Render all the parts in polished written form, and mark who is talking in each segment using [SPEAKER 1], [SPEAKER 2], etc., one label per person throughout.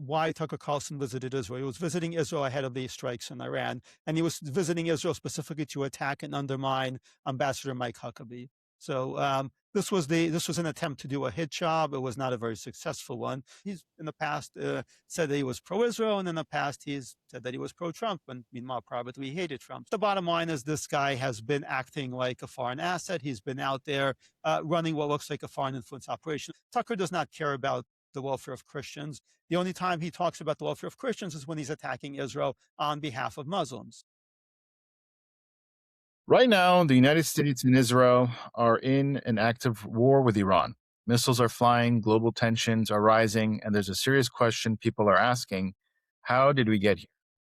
[SPEAKER 1] why Tucker Carlson visited Israel. He was visiting Israel ahead of the strikes in Iran, and he was visiting Israel specifically to attack and undermine Ambassador Mike Huckabee. So this was an attempt to do a hit job. It was not a very successful one. He's in the past said that he was pro-Israel, and in the past he's said that he was pro-Trump, and meanwhile privately he hated Trump. The bottom line is this guy has been acting like a foreign asset. He's been out there running what looks like a foreign influence operation. Tucker does not care about the welfare of Christians. The only time he talks about the welfare of Christians is when he's attacking Israel on behalf of Muslims.
[SPEAKER 2] Right now, the United States and Israel are in an active war with Iran. Missiles are flying, global tensions are rising, and there's a serious question people are asking: how did we get here?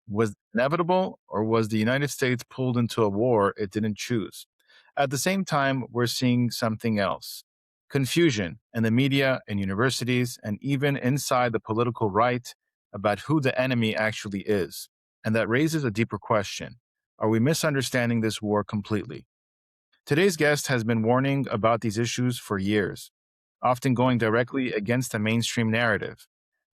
[SPEAKER 2] Was it inevitable, or was the United States pulled into a war it didn't choose? At the same time, we're seeing something else: confusion in the media, in universities, and even inside the political right about who the enemy actually is. And that raises a deeper question: are we misunderstanding this war completely? Today's guest has been warning about these issues for years, often going directly against the mainstream narrative.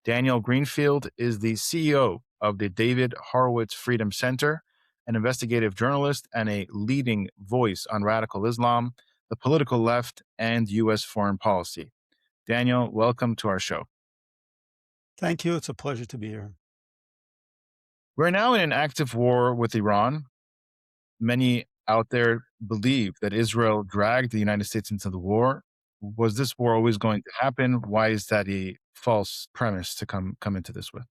[SPEAKER 2] Daniel Greenfield is the CEO of the David Horowitz Freedom Center, an investigative journalist and a leading voice on radical Islam, the political left, and U.S. foreign policy. Daniel, welcome to our show.
[SPEAKER 1] Thank you. It's a pleasure to be here.
[SPEAKER 2] We're now in an active war with Iran. Many out there believe that Israel dragged the United States into the war. Was this war always going to happen? Why is that a false premise to come into this with?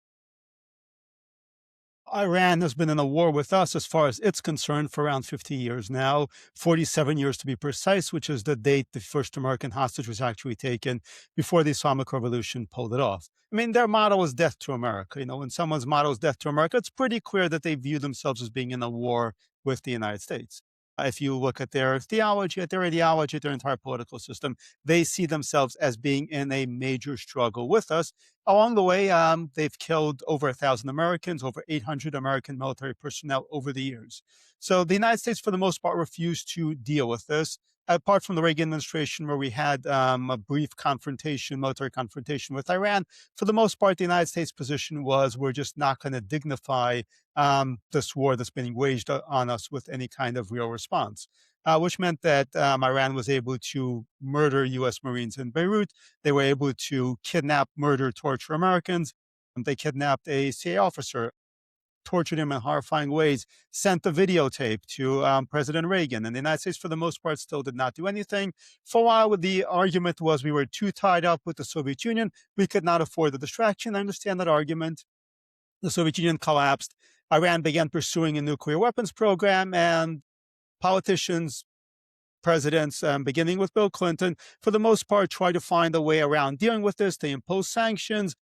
[SPEAKER 1] Iran has been in a war with us as far as it's concerned for around 50 years now, 47 years to be precise, which is the date the first American hostage was actually taken before the Islamic Revolution pulled it off. I mean, their motto is death to America. When someone's motto is death to America, it's pretty clear that they view themselves as being in a war with the United States. If you look at their theology, at their ideology, at their entire political system, they see themselves as being in a major struggle with us. Along the way, they've killed over 1,000 Americans, over 800 American military personnel over the years. So the United States, for the most part, refused to deal with this. Apart from the Reagan administration, where we had a brief confrontation, military confrontation with Iran, for the most part, the United States position was we're just not going to dignify this war that's being waged on us with any kind of real response, which meant that Iran was able to murder U.S. Marines in Beirut. They were able to kidnap, murder, torture Americans. They kidnapped a CIA officer, tortured him in horrifying ways, sent the videotape to President Reagan. And the United States, for the most part, still did not do anything. For a while, the argument was we were too tied up with the Soviet Union. We could not afford the distraction. I understand that argument. The Soviet Union collapsed. Iran began pursuing a nuclear weapons program, and politicians, presidents, beginning with Bill Clinton, for the most part, tried to find a way around dealing with this. They imposed sanctions.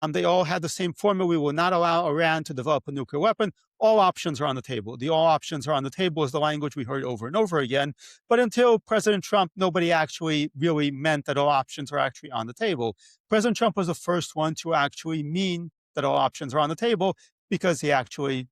[SPEAKER 1] They all had the same formula: we will not allow Iran to develop a nuclear weapon. All options are on the table. The all options are on the table is the language we heard over and over again. But until President Trump, nobody actually really meant that all options are actually on the table. President Trump was the first one to actually mean that all options are on the table, because he actually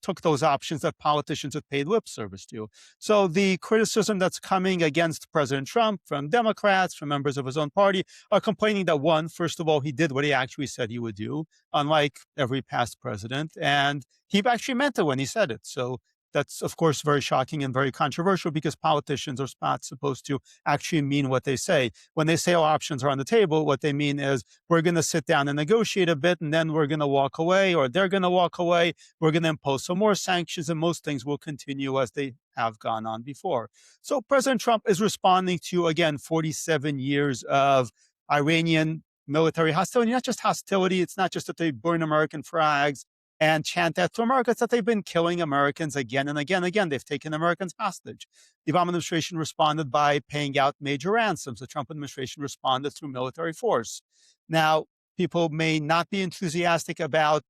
[SPEAKER 1] took those options that politicians had paid lip service to. So the criticism that's coming against President Trump from Democrats, from members of his own party, are complaining that, one, first of all, he did what he actually said he would do, unlike every past president, and he actually meant it when he said it. So that's, of course, very shocking and very controversial, because politicians are not supposed to actually mean what they say. When they say all options are on the table, what they mean is we're going to sit down and negotiate a bit, and then we're going to walk away, or they're going to walk away. We're going to impose some more sanctions, and most things will continue as they have gone on before. So President Trump is responding to, again, 47 years of Iranian military hostility. Not just hostility. It's not just that they burn American flags and chant that to America. It's that they've been killing Americans again and again and again. They've taken Americans hostage. The Obama administration responded by paying out major ransoms. The Trump administration responded through military force. Now, people may not be enthusiastic about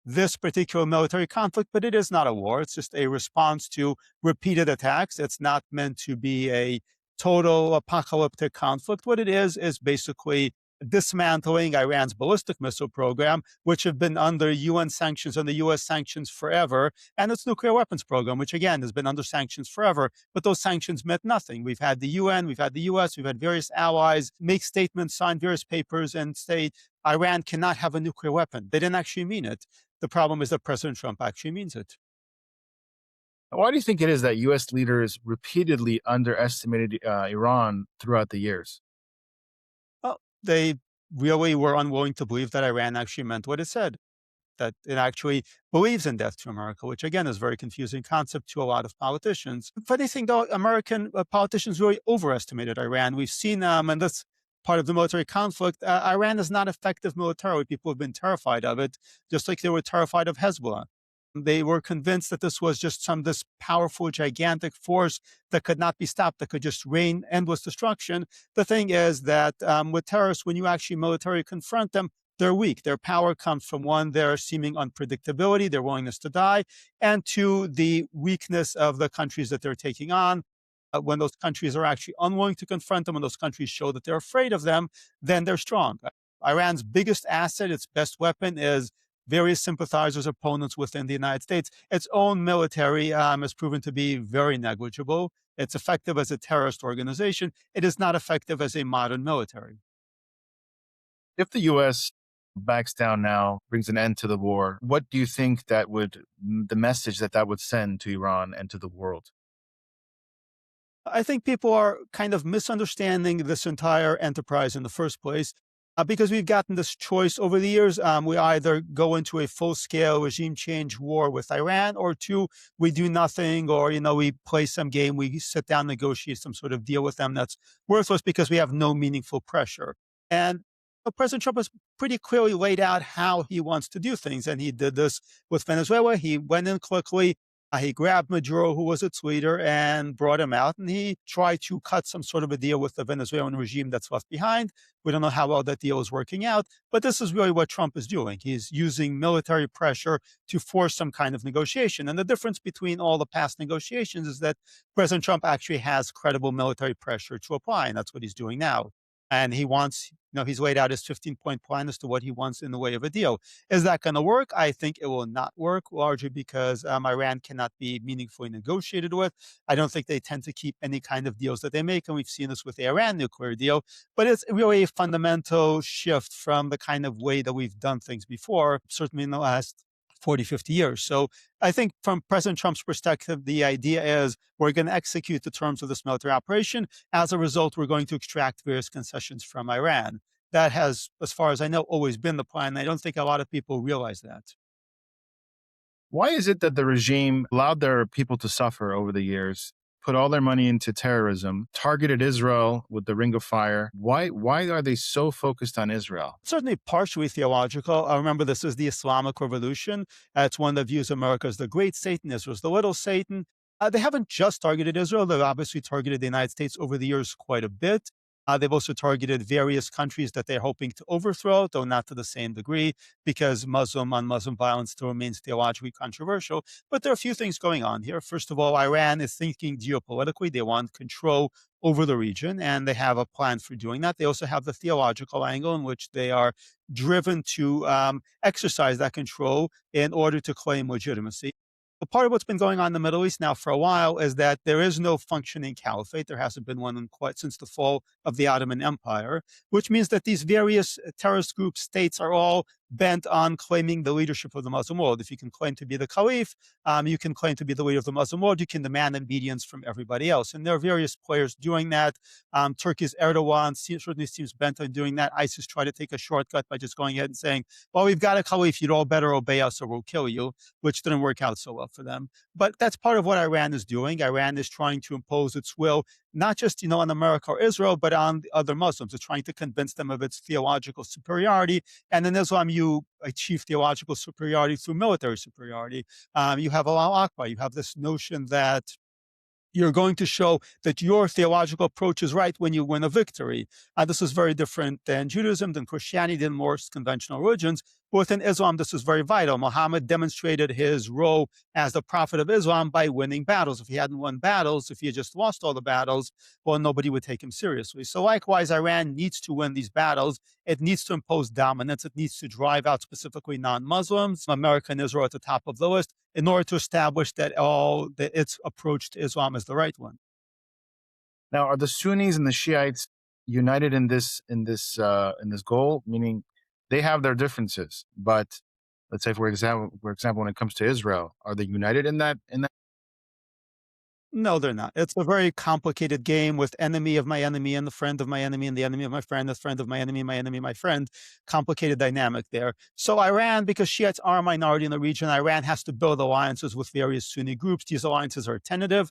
[SPEAKER 1] this particular military conflict, but it is not a war. It's just a response to repeated attacks. It's not meant to be a total apocalyptic conflict. What it is basically dismantling Iran's ballistic missile program, which have been under UN sanctions and the US sanctions forever, and its nuclear weapons program, which again has been under sanctions forever. But those sanctions meant nothing. We've had the UN, we've had the US, we've had various allies make statements, sign various papers, and say Iran cannot have a nuclear weapon. They didn't actually mean it. The problem is that President Trump actually means it.
[SPEAKER 2] Why do you think it is that U.S. leaders repeatedly underestimated Iran throughout the years?
[SPEAKER 1] Well, they really were unwilling to believe that Iran actually meant what it said, that it actually believes in death to America, which again is a very confusing concept to a lot of politicians. Funny thing though, American politicians really overestimated Iran. We've seen, and that's part of the military conflict, Iran is not effective militarily. People have been terrified of it, just like they were terrified of Hezbollah. They were convinced that this was just this powerful, gigantic force that could not be stopped, that could just rain endless destruction. The thing is that with terrorists, when you actually militarily confront them, they're weak. Their power comes from one, their seeming unpredictability, their willingness to die, and two, the weakness of the countries that they're taking on. When those countries are actually unwilling to confront them, when those countries show that they're afraid of them, then they're strong. Iran's biggest asset, its best weapon, is various sympathizers, opponents within the United States. Its own military has proven to be very negligible. It's effective as a terrorist organization. It is not effective as a modern military.
[SPEAKER 2] If the U.S. backs down now, brings an end to the war, what do you think the message that would send to Iran and to the world?
[SPEAKER 1] I think people are kind of misunderstanding this entire enterprise in the first place. Because we've gotten this choice over the years. We either go into a full-scale regime change war with Iran, or two, we do nothing, or we play some game, we sit down, negotiate some sort of deal with them that's worthless because we have no meaningful pressure. And President Trump has pretty clearly laid out how he wants to do things, and he did this with Venezuela. He went in quickly. He grabbed Maduro, who was its leader, and brought him out. And he tried to cut some sort of a deal with the Venezuelan regime that's left behind. We don't know how well that deal is working out. But this is really what Trump is doing. He's using military pressure to force some kind of negotiation. And the difference between all the past negotiations is that President Trump actually has credible military pressure to apply. And that's what he's doing now. And he wants, he's laid out his 15-point plan as to what he wants in the way of a deal. Is that going to work? I think it will not work, largely because Iran cannot be meaningfully negotiated with. I don't think they tend to keep any kind of deals that they make, and we've seen this with the Iran nuclear deal. But it's really a fundamental shift from the kind of way that we've done things before, certainly in the last 40, 50 years. So I think from President Trump's perspective, the idea is we're going to execute the terms of this military operation. As a result, we're going to extract various concessions from Iran. That has, as far as I know, always been the plan. I don't think a lot of people realize that.
[SPEAKER 2] Why is it that the regime allowed their people to suffer over the years, put all their money into terrorism, targeted Israel with the Ring of Fire? Why are they so focused on Israel?
[SPEAKER 1] Certainly partially theological. I remember this is the Islamic Revolution. It's one that views America as the great Satan, Israel as the little Satan. They haven't just targeted Israel. They've obviously targeted the United States over the years quite a bit. They've also targeted various countries that they're hoping to overthrow, though not to the same degree, because Muslim on Muslim violence still remains theologically controversial. But there are a few things going on here. First of all, Iran is thinking geopolitically. They want control over the region, and they have a plan for doing that. They also have the theological angle in which they are driven to exercise that control in order to claim legitimacy. But part of what's been going on in the Middle East now for a while is that there is no functioning caliphate. There hasn't been one in quite since the fall of the Ottoman Empire, which means that these various terrorist group states are all bent on claiming the leadership of the Muslim world. If you can claim to be the caliph, you can claim to be the leader of the Muslim world. You can demand obedience from everybody else. And there are various players doing that. Turkey's Erdogan certainly seems bent on doing that. ISIS tried to take a shortcut by just going ahead and saying, well, we've got a caliph. You'd all better obey us or we'll kill you, which didn't work out so well for them. But that's part of what Iran is doing. Iran is trying to impose its will, not just, on America or Israel, but on the other Muslims. It's trying to convince them of its theological superiority. And in Islam, you achieve theological superiority through military superiority. You have Allahu Akbar. You have this notion that you're going to show that your theological approach is right when you win a victory. This is very different than Judaism, than Christianity, than more conventional religions, But within Islam, this is very vital. Muhammad demonstrated his role as the prophet of Islam by winning battles. If he hadn't won battles, if he had just lost all the battles, well, nobody would take him seriously. So likewise, Iran needs to win these battles. It needs to impose dominance. It needs to drive out specifically non-Muslims. America and Israel at the top of the list in order to establish that its approach to Islam is the right one.
[SPEAKER 2] Now, are the Sunnis and the Shiites united in this goal? Meaning, they have their differences, but let's say, for example, when it comes to Israel, are they united in that?
[SPEAKER 1] No, they're not. It's a very complicated game with enemy of my enemy and the friend of my enemy and the enemy of my friend, the friend of my enemy, my friend. Complicated dynamic there. So Iran, because Shiites are a minority in the region, Iran has to build alliances with various Sunni groups. These alliances are tentative.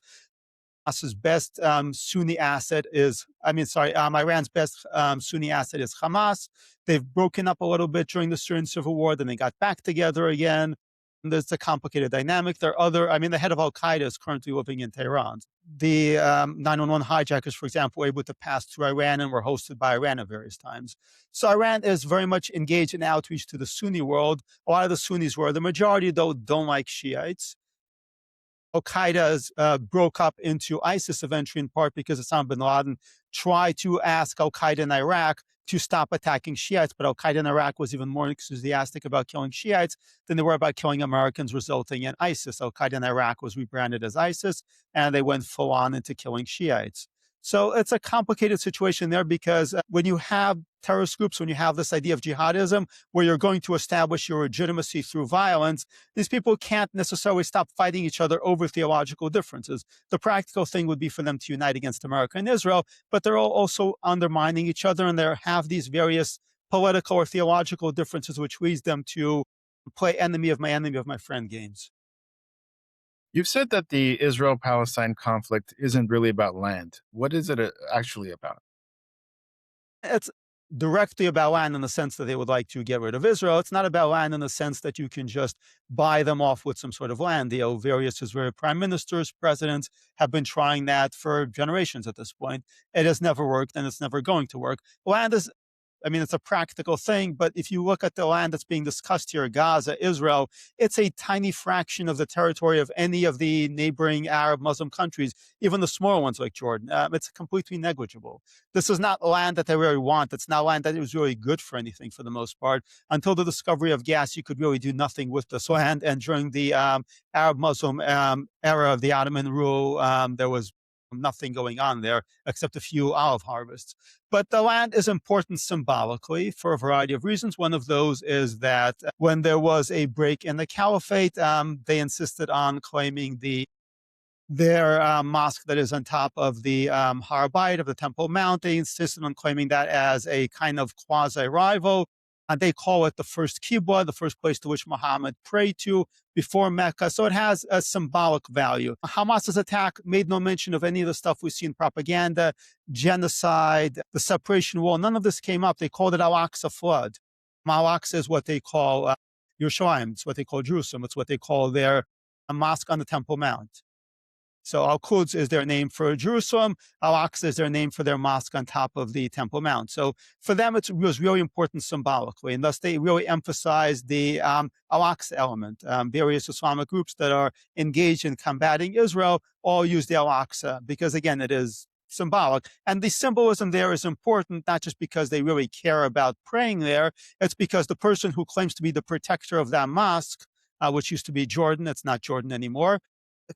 [SPEAKER 1] Hamas's best Sunni asset is, Iran's best Sunni asset is Hamas. They've broken up a little bit during the Syrian civil war, then they got back together again. And there's a complicated dynamic. There are the head of Al Qaeda is currently living in Tehran. The 911 hijackers, for example, were able to pass through Iran and were hosted by Iran at various times. So Iran is very much engaged in outreach to the Sunni world. A lot of the Sunnis were. The majority, though, don't like Shiites. Al Qaeda broke up into ISIS eventually, in part because Osama bin Laden tried to ask Al Qaeda in Iraq to stop attacking Shiites, but Al Qaeda in Iraq was even more enthusiastic about killing Shiites than they were about killing Americans, resulting in ISIS. Al Qaeda in Iraq was rebranded as ISIS, and they went full on into killing Shiites. So it's a complicated situation there because when you have terrorist groups, when you have this idea of jihadism, where you're going to establish your legitimacy through violence, these people can't necessarily stop fighting each other over theological differences. The practical thing would be for them to unite against America and Israel, but they're all also undermining each other, and they have these various political or theological differences, which leads them to play enemy of my friend games.
[SPEAKER 2] You've said that the Israel-Palestine conflict isn't really about land. What is it actually about?
[SPEAKER 1] It's directly about land in the sense that they would like to get rid of Israel. It's not about land in the sense that you can just buy them off with some sort of land deal. Various Israeli prime ministers, presidents have been trying that for generations at this point. It has never worked, and it's never going to work. Land is it's a practical thing, but if you look at the land that's being discussed here, Gaza, Israel, it's a tiny fraction of the territory of any of the neighboring Arab Muslim countries, even the smaller ones like Jordan. It's completely negligible. This is not land that they really want. It's not land that is really good for anything for the most part. Until the discovery of gas, you could really do nothing with this land. And during the Arab Muslim era of the Ottoman rule, there was nothing going on there except a few olive harvests. But the land is important symbolically for a variety of reasons. One of those is that when there was a break in the caliphate, they insisted on claiming their mosque that is on top of the Har Bayit of the Temple Mount. They insisted on claiming that as a kind of quasi-rival. And they call it the first Qibla, the first place to which Muhammad prayed to before Mecca. So it has a symbolic value. Hamas's attack made no mention of any of the stuff we see in propaganda, genocide, the separation wall. None of this came up. They called it Al-Aqsa flood. Al-Aqsa is what they call Yerushalayim. It's what they call Jerusalem. It's what they call their mosque on the Temple Mount. So Al-Quds is their name for Jerusalem. Al-Aqsa is their name for their mosque on top of the Temple Mount. So for them, it was really important symbolically, and thus they really emphasized the Al-Aqsa element. Various Islamic groups that are engaged in combating Israel all use the Al-Aqsa because, again, it is symbolic. And the symbolism there is important, not just because they really care about praying there. It's because the person who claims to be the protector of that mosque, which used to be Jordan, it's not Jordan anymore,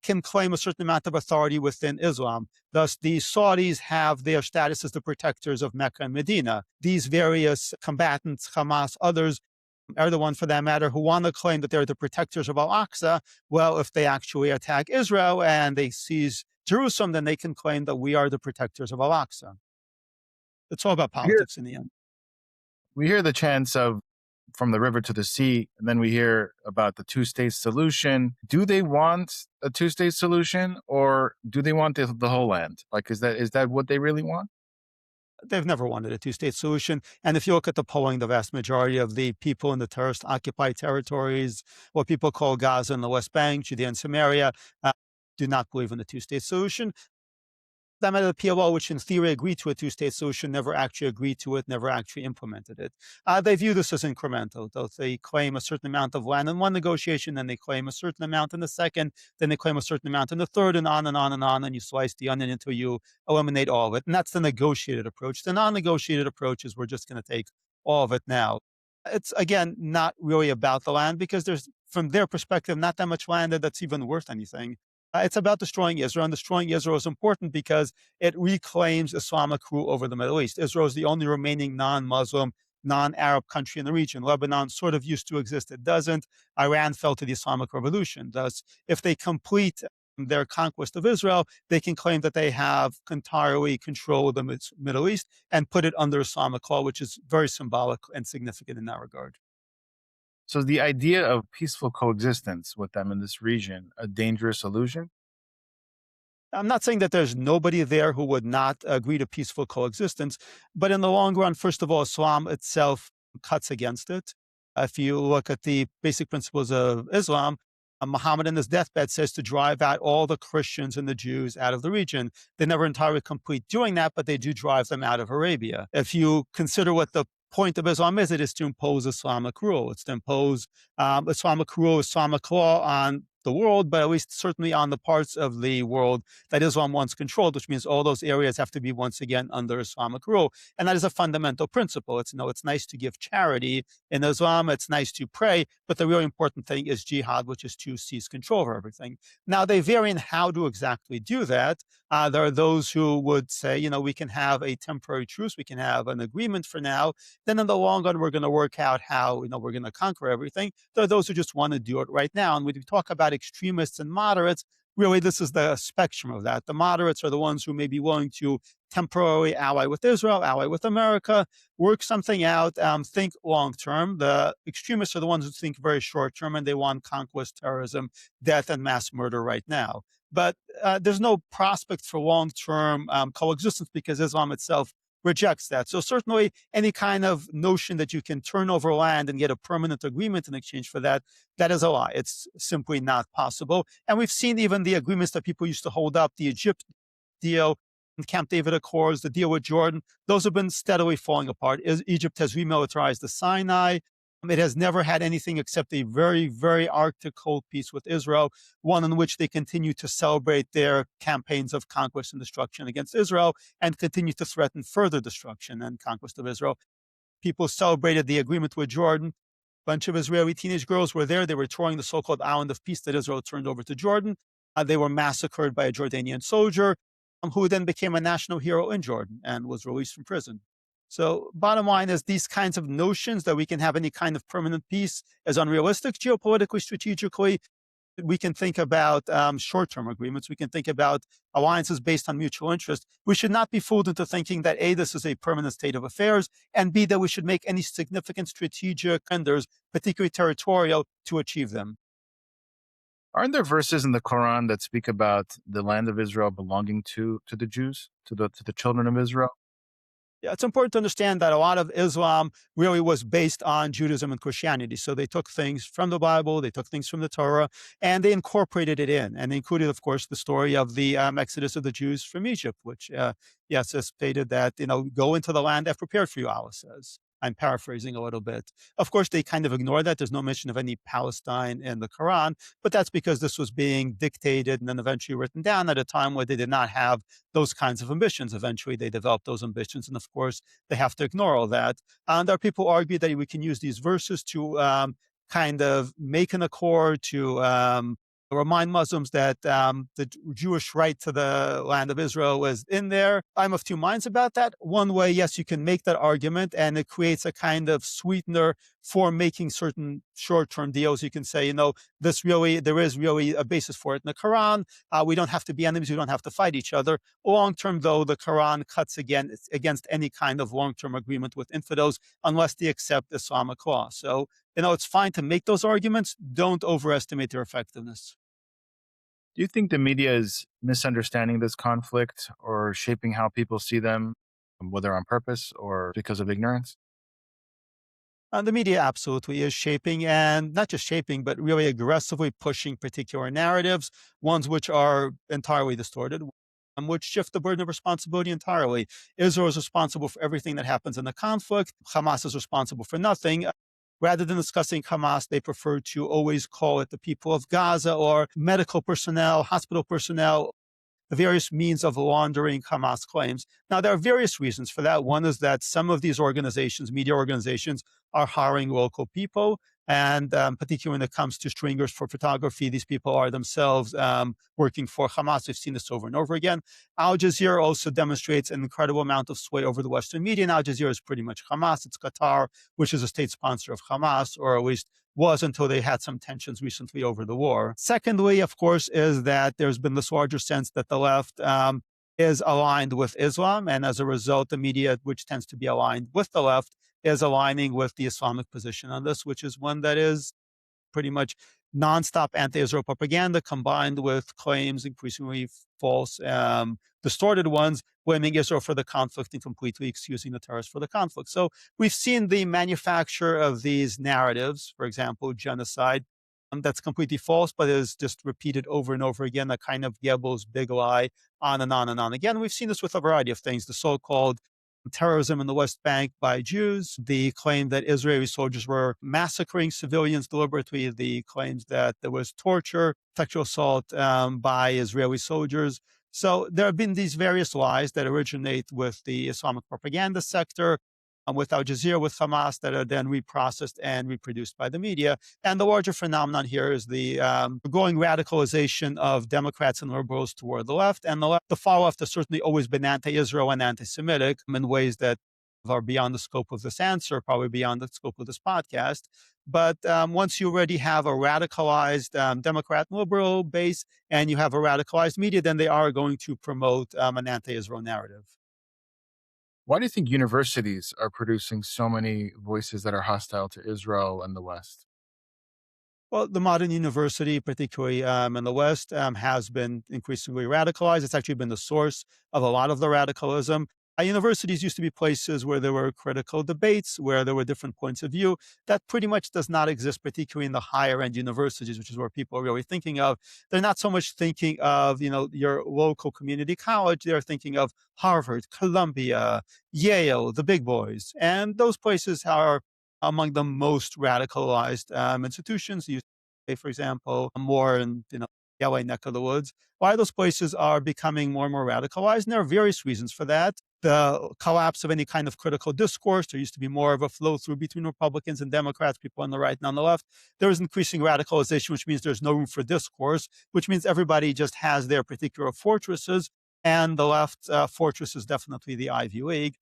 [SPEAKER 1] can claim a certain amount of authority within Islam. Thus, the Saudis have their status as the protectors of Mecca and Medina. These various combatants, Hamas, others, Erdogan for that matter, who want to claim that they're the protectors of Al-Aqsa, well, if they actually attack Israel and they seize Jerusalem, then they can claim that we are the protectors of Al-Aqsa. It's all about politics in the end.
[SPEAKER 2] We hear the chants of from the river to the sea, and then we hear about the two-state solution. Do they want a two-state solution, or do they want the whole land? Like, is that what they really want?
[SPEAKER 1] They've never wanted a two-state solution. And if you look at the polling, the vast majority of the people in the terrorist-occupied territories, what people call Gaza and the West Bank, Judea and Samaria, do not believe in the two-state solution. That meant the PLO, which in theory agreed to a two-state solution, never actually agreed to it, never actually implemented it. They view this as incremental. Though they claim a certain amount of land in one negotiation, then they claim a certain amount in the second, then they claim a certain amount in the third, and on and on and on, and you slice the onion until you eliminate all of it. And that's the negotiated approach. The non-negotiated approach is we're just going to take all of it now. It's, again, not really about the land because there's, from their perspective, not that much land that's even worth anything. It's about destroying Israel, and destroying Israel is important because it reclaims Islamic rule over the Middle East. Israel is the only remaining non-Muslim, non-Arab country in the region. Lebanon sort of used to exist. It doesn't. Iran fell to the Islamic Revolution. Thus, if they complete their conquest of Israel, they can claim that they have entirely control of the Middle East and put it under Islamic law, which is very symbolic and significant in that regard.
[SPEAKER 2] So is the idea of peaceful coexistence with them in this region a dangerous illusion?
[SPEAKER 1] I'm not saying that there's nobody there who would not agree to peaceful coexistence, but in the long run, first of all, Islam itself cuts against it. If you look at the basic principles of Islam, Muhammad in his deathbed says to drive out all the Christians and the Jews out of the region. They never entirely complete doing that, but they do drive them out of Arabia. If you consider what the point of Islam is, it is to impose Islamic rule. It's to impose Islamic rule, Islamic law on the world, but at least certainly on the parts of the world that Islam once controlled, which means all those areas have to be once again under Islamic rule. And that is a fundamental principle. It's, it's nice to give charity in Islam, it's nice to pray, but the really important thing is jihad, which is to seize control over everything. Now, they vary in how to exactly do that. There are those who would say, we can have a temporary truce, we can have an agreement for now. Then in the long run, we're going to work out how, we're going to conquer everything. There are those who just want to do it right now. And when we talk about extremists and moderates, really, this is the spectrum of that. The moderates are the ones who may be willing to temporarily ally with Israel, ally with America, work something out, think long term. The extremists are the ones who think very short term, and they want conquest, terrorism, death, and mass murder right now. But there's no prospect for long term coexistence because Islam itself rejects that. So certainly any kind of notion that you can turn over land and get a permanent agreement in exchange for that, that is a lie. It's simply not possible. And we've seen even the agreements that people used to hold up, the Egypt deal, the Camp David Accords, the deal with Jordan, those have been steadily falling apart. Egypt has remilitarized the Sinai. It has never had anything except a very, very Arctic cold peace with Israel, one in which they continue to celebrate their campaigns of conquest and destruction against Israel and continue to threaten further destruction and conquest of Israel. People celebrated the agreement with Jordan. A bunch of Israeli teenage girls were there. They were touring the so-called Island of Peace that Israel turned over to Jordan. They were massacred by a Jordanian soldier who then became a national hero in Jordan and was released from prison. So bottom line is these kinds of notions that we can have any kind of permanent peace is unrealistic geopolitically, strategically. We can think about short-term agreements. We can think about alliances based on mutual interest. We should not be fooled into thinking that A, this is a permanent state of affairs, and B, that we should make any significant strategic enders, particularly territorial, to achieve them.
[SPEAKER 2] Aren't there verses in the Quran that speak about the land of Israel belonging to the Jews, to the children of Israel?
[SPEAKER 1] Yeah, it's important to understand that a lot of Islam really was based on Judaism and Christianity. So they took things from the Bible, they took things from the Torah, and they incorporated it in. And they included, of course, the story of the exodus of the Jews from Egypt, which, yes, it stated that, go into the land I've prepared for you, Allah says. I'm paraphrasing a little bit. Of course, they kind of ignore that. There's no mention of any Palestine in the Quran, but that's because this was being dictated and then eventually written down at a time where they did not have those kinds of ambitions. Eventually, they developed those ambitions, and of course, they have to ignore all that. And there are people who argue that we can use these verses to kind of make an accord to remind Muslims that the Jewish right to the land of Israel was in there. I'm of two minds about that. One way, yes, you can make that argument, and it creates a kind of sweetener for making certain short-term deals. You can say, there is really a basis for it in the Quran. We don't have to be enemies. We don't have to fight each other. Long-term, though, the Quran cuts against any kind of long-term agreement with infidels unless they accept Islamic law. So, it's fine to make those arguments. Don't overestimate their effectiveness.
[SPEAKER 2] Do you think the media is misunderstanding this conflict or shaping how people see them, whether on purpose or because of ignorance?
[SPEAKER 1] The media absolutely is shaping, and not just shaping, but really aggressively pushing particular narratives, ones which are entirely distorted. which shift the burden of responsibility entirely. Israel is responsible for everything that happens in the conflict. Hamas is responsible for nothing. Rather than discussing Hamas, they prefer to always call it the people of Gaza or medical personnel, hospital personnel, the various means of laundering Hamas claims. Now, there are various reasons for that. One is that some of these organizations, media organizations, are hiring local people. And particularly when it comes to stringers for photography, these people are themselves working for Hamas. We've seen this over and over again. Al Jazeera also demonstrates an incredible amount of sway over the Western media. And Al Jazeera is pretty much Hamas. It's Qatar, which is a state sponsor of Hamas, or at least was until they had some tensions recently over the war. Secondly, of course, is that there's been this larger sense that the left is aligned with Islam. And as a result, the media, which tends to be aligned with the left, is aligning with the Islamic position on this, which is one that is pretty much nonstop anti-Israel propaganda combined with claims, increasingly false, distorted ones, blaming Israel for the conflict and completely excusing the terrorists for the conflict. So we've seen the manufacture of these narratives, for example, genocide, that's completely false, but is just repeated over and over again, that kind of Goebbels big lie, on and on and on again. We've seen this with a variety of things, the so-called terrorism in the West Bank by Jews, the claim that Israeli soldiers were massacring civilians deliberately, the claims that there was torture, sexual assault by Israeli soldiers. So there have been these various lies that originate with the Islamic propaganda sector, with Al Jazeera, with Hamas, that are then reprocessed and reproduced by the media. And the larger phenomenon here is the growing radicalization of Democrats and liberals toward the left. And the far left has certainly always been anti-Israel and anti-Semitic in ways that are beyond the scope of this answer, probably beyond the scope of this podcast. But once you already have a radicalized Democrat and liberal base and you have a radicalized media, then they are going to promote an anti-Israel narrative.
[SPEAKER 2] Why do you think universities are producing so many voices that are hostile to Israel and the West?
[SPEAKER 1] Well, the modern university, particularly in the West, has been increasingly radicalized. It's actually been the source of a lot of the radicalism. Universities used to be places where there were critical debates, where there were different points of view. That pretty much does not exist, particularly in the higher end universities, which is where people are really thinking of. They're not so much thinking of, your local community college. They're thinking of Harvard, Columbia, Yale, the big boys. And those places are among the most radicalized institutions. You say, for example, more in LA neck of the woods. Why those places are becoming more and more radicalized, and there are various reasons for that. The collapse of any kind of critical discourse. There used to be more of a flow through between Republicans and Democrats, people on the right and on the left. There is increasing radicalization, which means there's no room for discourse, which means everybody just has their particular fortresses, and the left fortress is definitely the Ivy League.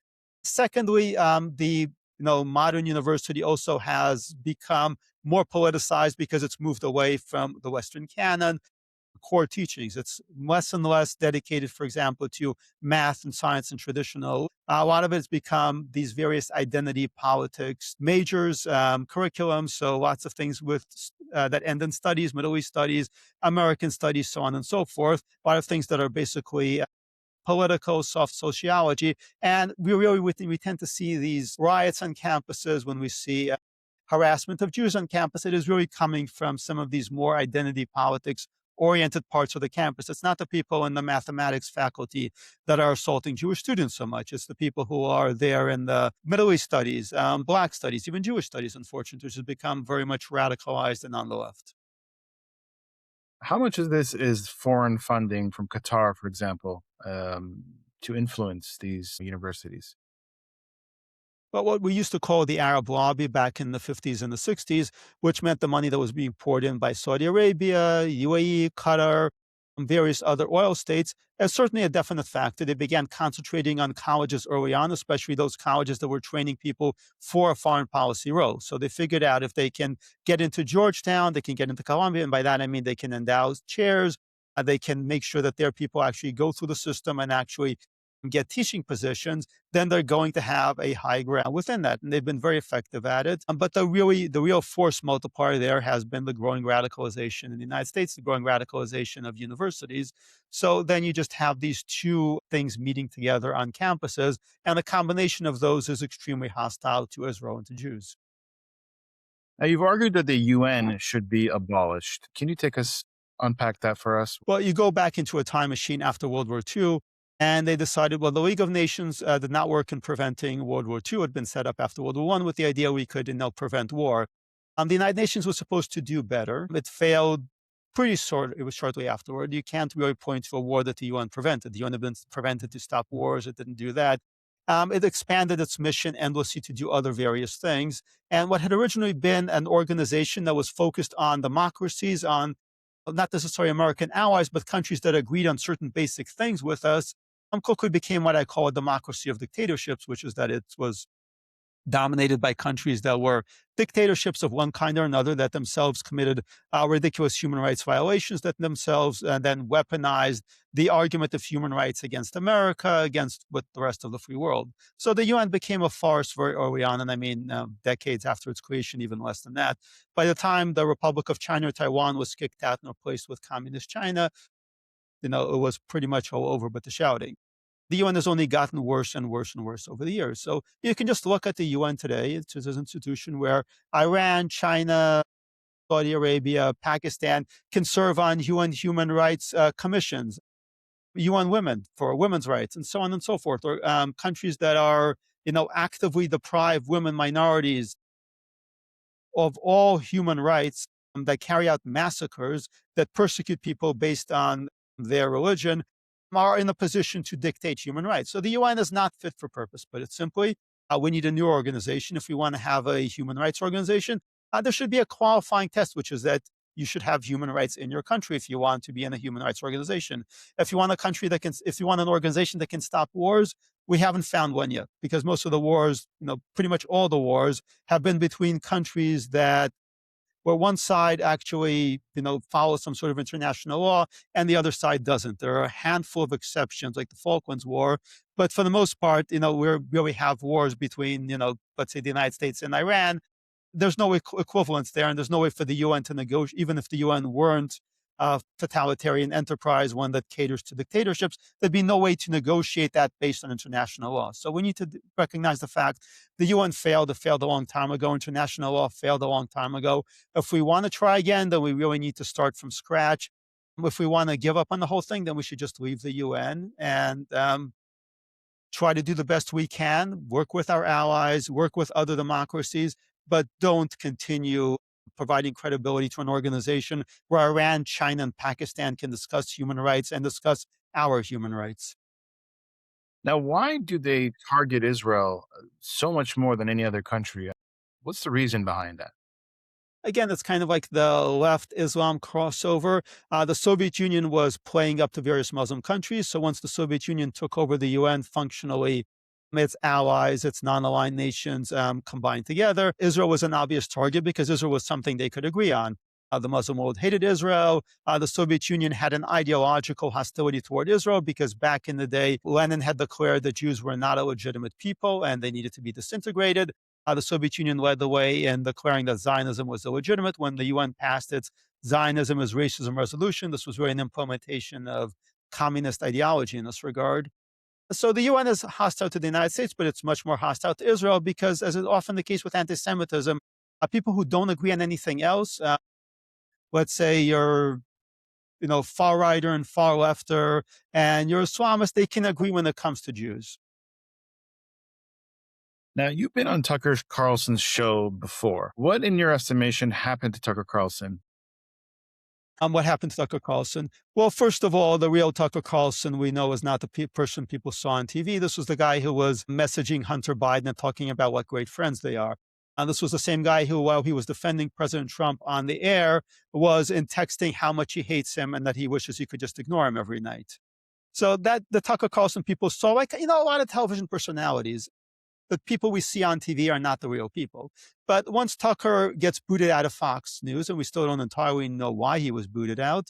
[SPEAKER 1] Secondly, the modern university also has become more politicized because it's moved away from the Western canon, core teachings. It's less and less dedicated, for example, to math and science and traditional. A lot of it's become these various identity politics majors, curriculums. So lots of things with that end in studies, Middle East studies, American studies, so on and so forth. A lot of things that are basically political, soft sociology. And we tend to see these riots on campuses when we see harassment of Jews on campus. It is really coming from some of these more identity politics oriented parts of the campus. It's not the people in the mathematics faculty that are assaulting Jewish students so much. It's the people who are there in the Middle East studies, Black studies, even Jewish studies, unfortunately, which has become very much radicalized and on the left.
[SPEAKER 2] How much of this is foreign funding from Qatar, for example, to influence these universities?
[SPEAKER 1] But what we used to call the Arab lobby back in the 50s and the 60s, which meant the money that was being poured in by Saudi Arabia, UAE, Qatar, and various other oil states, is certainly a definite factor. They began concentrating on colleges early on, especially those colleges that were training people for a foreign policy role. So they figured out if they can get into Georgetown, they can get into Columbia, and by that I mean they can endow chairs, they can make sure that their people actually go through the system and actually get teaching positions, then they're going to have a high ground within that. And they've been very effective at it. But the real force multiplier there has been the growing radicalization in the United States, the growing radicalization of universities. So then you just have these two things meeting together on campuses. And the combination of those is extremely hostile to Israel and to Jews.
[SPEAKER 2] Now, you've argued that the UN should be abolished. Can you take us unpack that for us?
[SPEAKER 1] Well, you go back into a time machine after World War II, and they decided, well, the League of Nations did not work in preventing World War II. It had been set up after World War I with the idea we could, prevent war. The United Nations was supposed to do better. It failed it was shortly afterward. You can't really point to a war that the UN prevented. The UN had been prevented to stop wars. It didn't do that. It expanded its mission endlessly to do other various things. And what had originally been an organization that was focused on democracies, on not necessarily American allies, but countries that agreed on certain basic things with us, quickly became what I call a democracy of dictatorships, which is that it was dominated by countries that were dictatorships of one kind or another, that themselves committed ridiculous human rights violations, that themselves then weaponized the argument of human rights against America, against with the rest of the free world. So the UN became a farce very early on, and I mean decades after its creation, even less than that. By the time the Republic of China or Taiwan was kicked out and replaced with communist China, it was pretty much all over but the shouting. The UN has only gotten worse and worse and worse over the years. So you can just look at the UN today. It's an institution where Iran, China, Saudi Arabia, Pakistan can serve on UN human rights commissions, UN Women for women's rights, and so on and so forth, or countries that are, actively deprive women, minorities of all human rights, that carry out massacres, that persecute people based on their religion, are in a position to dictate human rights. So the UN is not fit for purpose, but it's simply, we need a new organization. If we want to have a human rights organization, there should be a qualifying test, which is that you should have human rights in your country if you want to be in a human rights organization. If you want if you want an organization that can stop wars, we haven't found one yet, because most of the wars, pretty much all the wars have been between countries that where one side actually, follows some sort of international law and the other side doesn't. There are a handful of exceptions, like the Falklands War, but for the most part, we really have wars between, let's say the United States and Iran. There's no equivalence there, and there's no way for the UN to negotiate, even if the UN weren't a totalitarian enterprise, one that caters to dictatorships, there'd be no way to negotiate that based on international law. So we need to recognize the fact the UN failed. It failed a long time ago. International law failed a long time ago. If we want to try again, then we really need to start from scratch. If we want to give up on the whole thing, then we should just leave the UN and try to do the best we can, work with our allies, work with other democracies, but don't continue providing credibility to an organization where Iran, China, and Pakistan can discuss human rights and discuss our human rights.
[SPEAKER 2] Now, why do they target Israel so much more than any other country? What's the reason behind that?
[SPEAKER 1] Again, it's kind of like the left Islam crossover. The Soviet Union was playing up to various Muslim countries. So once the Soviet Union took over the UN, functionally, its allies, its non-aligned nations combined together, Israel was an obvious target because Israel was something they could agree on. The Muslim world hated Israel. The Soviet Union had an ideological hostility toward Israel because back in the day, Lenin had declared that Jews were not a legitimate people and they needed to be disintegrated. The Soviet Union led the way in declaring that Zionism was illegitimate. When the UN passed its Zionism as racism resolution, this was really an implementation of communist ideology in this regard. So the UN is hostile to the United States, but it's much more hostile to Israel because, as is often the case with anti-Semitism, people who don't agree on anything else, let's say you're, far righter and far lefter, and you're Islamist, they can agree when it comes to Jews.
[SPEAKER 2] Now, you've been on Tucker Carlson's show before. What, in your estimation, happened to Tucker Carlson?
[SPEAKER 1] What happened to Tucker Carlson? Well, first of all, the real Tucker Carlson we know is not the person people saw on TV. This was the guy who was messaging Hunter Biden and talking about what great friends they are. And this was the same guy who, while he was defending President Trump on the air, was in texting how much he hates him and that he wishes he could just ignore him every night. So that the Tucker Carlson people saw, like, a lot of television personalities. The people we see on TV are not the real people. But once Tucker gets booted out of Fox News, and we still don't entirely know why he was booted out,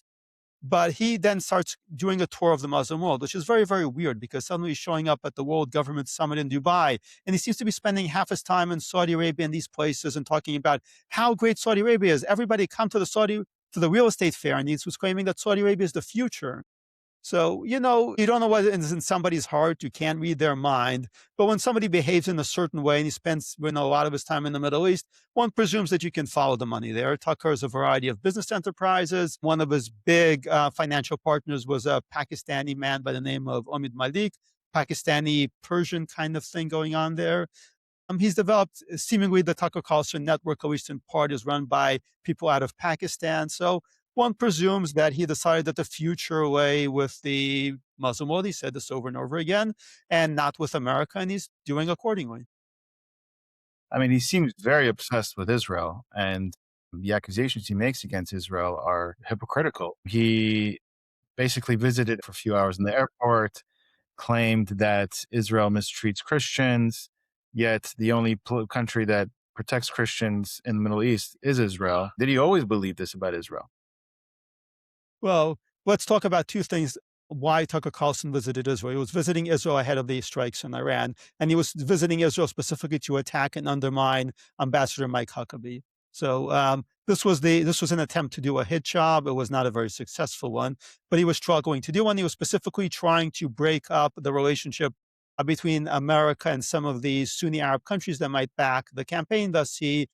[SPEAKER 1] but he then starts doing a tour of the Muslim world, which is very, very weird because suddenly he's showing up at the World Government Summit in Dubai. And he seems to be spending half his time in Saudi Arabia and these places and talking about how great Saudi Arabia is. Everybody come to the real estate fair. And he was claiming that Saudi Arabia is the future. So, you don't know what is in somebody's heart. You can't read their mind. But when somebody behaves in a certain way and he spends a lot of his time in the Middle East, one presumes that you can follow the money there. Tucker has a variety of business enterprises. One of his big financial partners was a Pakistani man by the name of Omid Malik, Pakistani Persian kind of thing going on there. He's developed seemingly the Tucker Carlson network, at least in part, is run by people out of Pakistan. So one presumes that he decided that the future lay with the Muslim world. He said this over and over again, and not with America, and he's doing accordingly.
[SPEAKER 2] I mean, he seems very obsessed with Israel, and the accusations he makes against Israel are hypocritical. He basically visited for a few hours in the airport, claimed that Israel mistreats Christians, yet the only country that protects Christians in the Middle East is Israel. Did he always believe this about Israel?
[SPEAKER 1] Well, let's talk about two things. Why Tucker Carlson visited Israel. He was visiting Israel ahead of the strikes in Iran, and he was visiting Israel specifically to attack and undermine Ambassador Mike Huckabee. So this was an attempt to do a hit job. It was not a very successful one, but he was struggling to do one. He was specifically trying to break up the relationship between America and some of the Sunni Arab countries that might back the campaign. Thus, he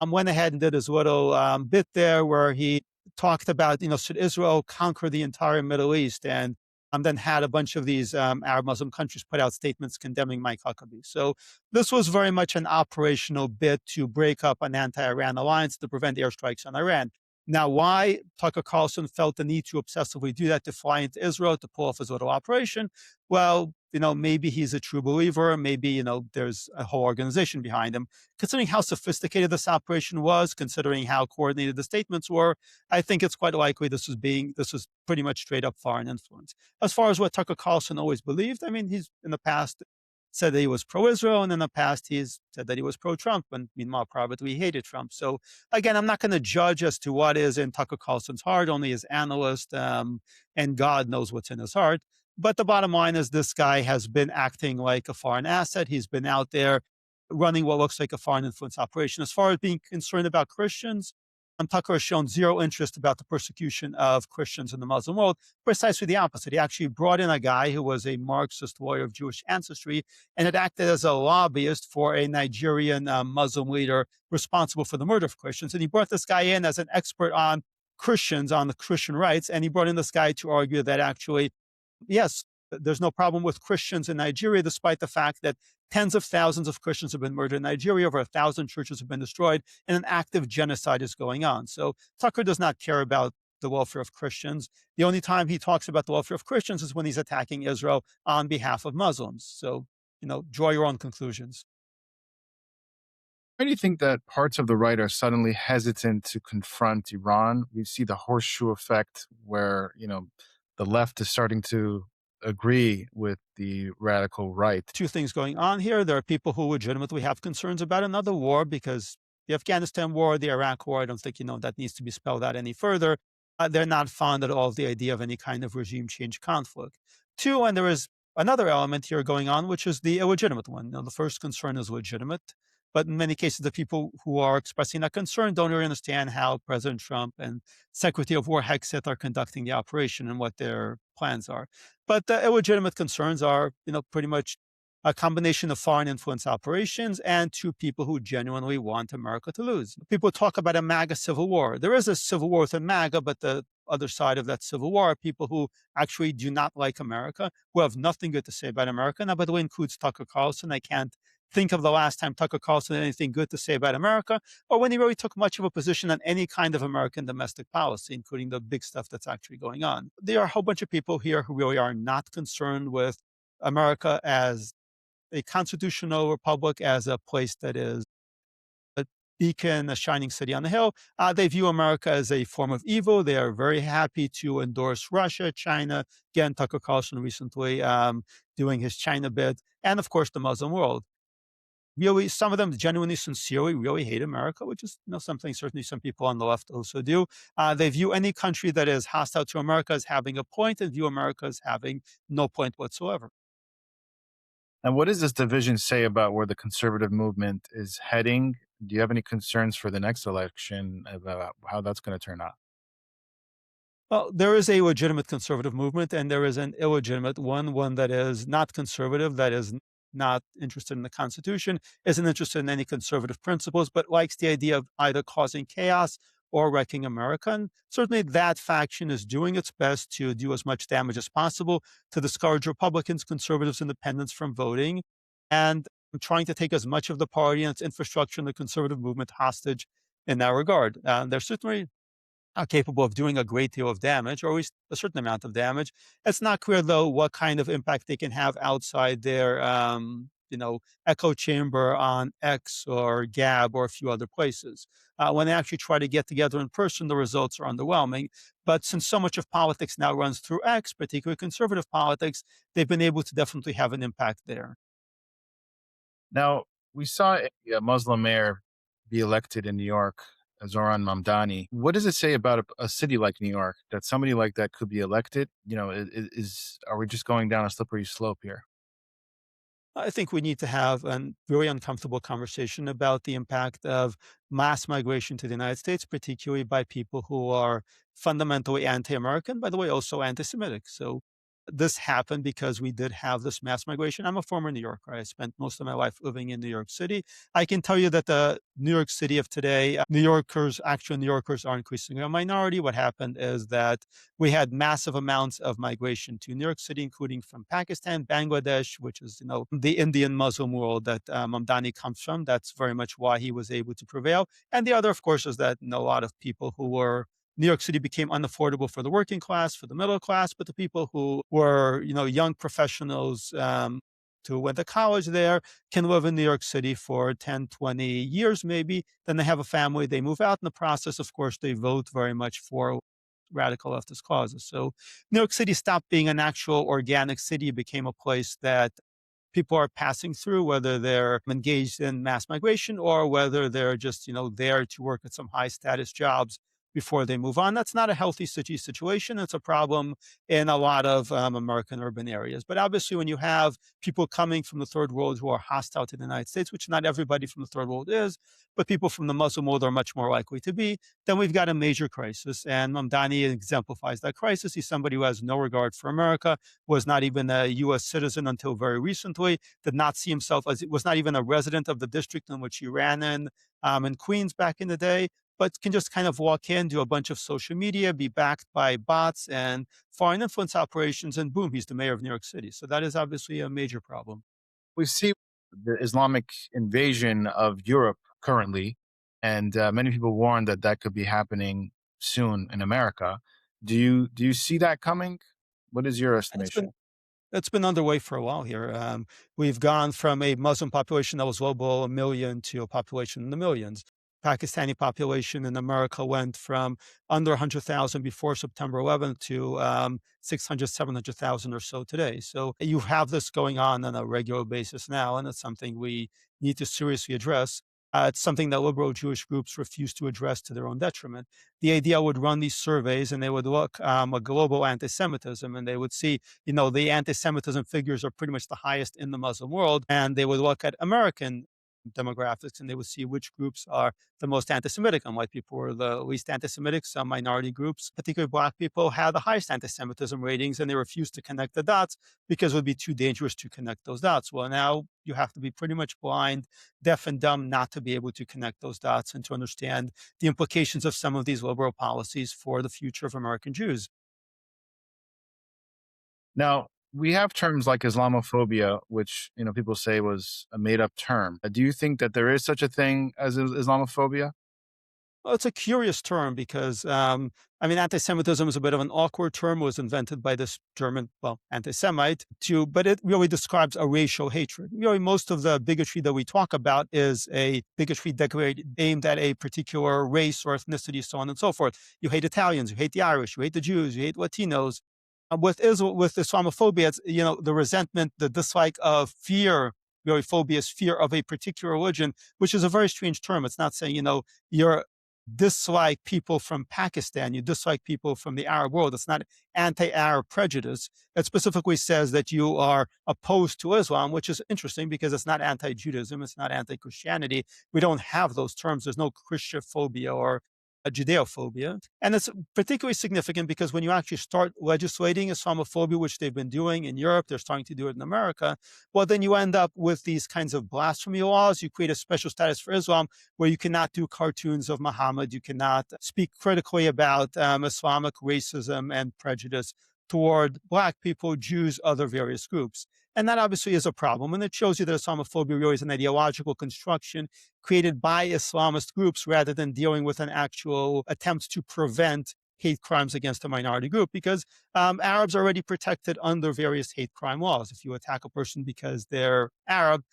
[SPEAKER 1] went ahead and did his little bit there where he talked about, should Israel conquer the entire Middle East, and then had a bunch of these Arab Muslim countries put out statements condemning Mike Huckabee. So this was very much an operational bit to break up an anti-Iran alliance to prevent airstrikes on Iran. Now, why Tucker Carlson felt the need to obsessively do that, to fly into Israel, to pull off his little operation? Well, maybe he's a true believer. Maybe, there's a whole organization behind him. Considering how sophisticated this operation was, considering how coordinated the statements were, I think it's quite likely this was pretty much straight up foreign influence. As far as what Tucker Carlson always believed, I mean, he's in the past said that he was pro-Israel, and in the past he's said that he was pro-Trump, and meanwhile privately he hated Trump. So again, I'm not going to judge as to what is in Tucker Carlson's heart. Only his analyst and God knows what's in his heart. But the bottom line is this guy has been acting like a foreign asset. He's been out there running what looks like a foreign influence operation. As far as being concerned about Christians, Tucker has shown zero interest about the persecution of Christians in the Muslim world. Precisely the opposite. He actually brought in a guy who was a Marxist lawyer of Jewish ancestry and had acted as a lobbyist for a Nigerian Muslim leader responsible for the murder of Christians. And he brought this guy in as an expert on Christians, on the Christian rights. And he brought in this guy to argue that actually, yes, there's no problem with Christians in Nigeria, despite the fact that tens of thousands of Christians have been murdered in Nigeria, over 1,000 churches have been destroyed, and an active genocide is going on. So Tucker does not care about the welfare of Christians. The only time he talks about the welfare of Christians is when he's attacking Israel on behalf of Muslims. So, draw your own conclusions.
[SPEAKER 2] Why do you think that parts of the right are suddenly hesitant to confront Iran? We see the horseshoe effect where, the left is starting to agree with the radical right.
[SPEAKER 1] Two things going on here. There are people who legitimately have concerns about another war because the Afghanistan war, the Iraq war, I don't think, that needs to be spelled out any further. They're not fond at all of the idea of any kind of regime change conflict. Two, and there is another element here going on, which is the illegitimate one. The first concern is legitimate, but in many cases, the people who are expressing that concern don't really understand how President Trump and Secretary of War Hegseth are conducting the operation and what their plans are. But the illegitimate concerns are, pretty much a combination of foreign influence operations and two people who genuinely want America to lose. People talk about a MAGA civil war. There is a civil war within MAGA, but the other side of that civil war are people who actually do not like America, who have nothing good to say about America. Now, by the way, includes Tucker Carlson. I can't think of the last time Tucker Carlson had anything good to say about America, or when he really took much of a position on any kind of American domestic policy, including the big stuff that's actually going on. There are a whole bunch of people here who really are not concerned with America as a constitutional republic, as a place that is a beacon, a shining city on the hill. They view America as a form of evil. They are very happy to endorse Russia, China. Again, Tucker Carlson recently doing his China bit, and of course the Muslim world. Really, some of them genuinely, sincerely, really hate America, which is something certainly some people on the left also do. They view any country that is hostile to America as having a point, and view America as having no point whatsoever.
[SPEAKER 2] And what does this division say about where the conservative movement is heading? Do you have any concerns for the next election about how that's going to turn out?
[SPEAKER 1] Well, there is a legitimate conservative movement, and there is an illegitimate one, one that is not conservative, that is not interested in the Constitution, isn't interested in any conservative principles, but likes the idea of either causing chaos or wrecking America. And certainly that faction is doing its best to do as much damage as possible to discourage Republicans, conservatives, independents from voting, and trying to take as much of the party and its infrastructure and the conservative movement hostage in that regard. They're certainly are capable of doing a great deal of damage, or at least a certain amount of damage. It's not clear, though, what kind of impact they can have outside their, echo chamber on X or Gab or a few other places. When they actually try to get together in person, the results are underwhelming. But since so much of politics now runs through X, particularly conservative politics, they've been able to definitely have an impact there.
[SPEAKER 2] Now, we saw a Muslim mayor be elected in New York, Zoran Mamdani. What does it say about a city like New York that somebody like that could be elected? Are we just going down a slippery slope here?
[SPEAKER 1] I think we need to have a very uncomfortable conversation about the impact of mass migration to the United States, particularly by people who are fundamentally anti American, by the way, also anti Semitic. So this happened because we did have this mass migration. I'm a former New Yorker. I spent most of my life living in New York City. I can tell you that the New York City of today, actual New Yorkers are increasingly a minority. What happened is that we had massive amounts of migration to New York City, including from Pakistan, Bangladesh, which is, the Indian Muslim world that Mamdani comes from. That's very much why he was able to prevail. And the other, of course, is that a lot of people who were New York City became unaffordable for the working class, for the middle class, but the people who were, young professionals who went to college there can live in New York City for 10, 20 years maybe. Then they have a family, they move out in the process. Of course, they vote very much for radical leftist causes. So New York City stopped being an actual organic city. It became a place that people are passing through, whether they're engaged in mass migration or whether they're just, there to work at some high status jobs before they move on. That's not a healthy city situation. It's a problem in a lot of American urban areas. But obviously, when you have people coming from the third world who are hostile to the United States, which not everybody from the third world is, but people from the Muslim world are much more likely to be, then we've got a major crisis. And Mamdani exemplifies that crisis. He's somebody who has no regard for America, was not even a U.S. citizen until very recently, did not see himself as, was not even a resident of the district in which he ran in Queens back in the day, but can just kind of walk in, do a bunch of social media, be backed by bots and foreign influence operations, and boom, he's the mayor of New York City. So that is obviously a major problem.
[SPEAKER 2] We see the Islamic invasion of Europe currently, and many people warn that that could be happening soon in America. Do you see that coming? What is your
[SPEAKER 1] And
[SPEAKER 2] estimation?
[SPEAKER 1] it's been underway for a while here. We've gone from a Muslim population that was well below a million to a population in the millions. Pakistani population in America went from under 100,000 before September 11th to 600, 700,000 or so today. So you have this going on a regular basis now, and it's something we need to seriously address. It's something that liberal Jewish groups refuse to address to their own detriment. The idea would run these surveys and they would look at global anti-Semitism and they would see, the anti-Semitism figures are pretty much the highest in the Muslim world. And they would look at American demographics and they would see which groups are the most anti-Semitic. And white people were the least anti-Semitic. Some minority groups, particularly Black people, had the highest anti-Semitism ratings, and they refused to connect the dots because it would be too dangerous to connect those dots. Well, now you have to be pretty much blind, deaf, and dumb not to be able to connect those dots and to understand the implications of some of these liberal policies for the future of American Jews.
[SPEAKER 2] Now, we have terms like Islamophobia, which people say was a made-up term. Do you think that there is such a thing as Islamophobia?
[SPEAKER 1] Well, it's a curious term because, anti-Semitism is a bit of an awkward term. It was invented by this German, well, anti-Semite, but it really describes a racial hatred. Really, most of the bigotry that we talk about is a bigotry aimed at a particular race or ethnicity, so on and so forth. You hate Italians, you hate the Irish, you hate the Jews, you hate Latinos. With Islamophobia, it's, the resentment, the dislike of fear. Really, phobia is fear of a particular religion, which is a very strange term. It's not saying, you're dislike people from Pakistan, you dislike people from the Arab world. It's not anti-Arab prejudice. It specifically says that you are opposed to Islam, which is interesting because it's not anti-Judaism, it's not anti-Christianity. We don't have those terms. There's no Christophobia or Judeophobia. And it's particularly significant because when you actually start legislating Islamophobia, which they've been doing in Europe, they're starting to do it in America, well, then you end up with these kinds of blasphemy laws. You create a special status for Islam where you cannot do cartoons of Muhammad, you cannot speak critically about Islamic racism and prejudice toward Black people, Jews, other various groups. And that obviously is a problem. And it shows you that Islamophobia really is an ideological construction created by Islamist groups rather than dealing with an actual attempt to prevent hate crimes against a minority group, because Arabs are already protected under various hate crime laws. If you attack a person because they're Arab,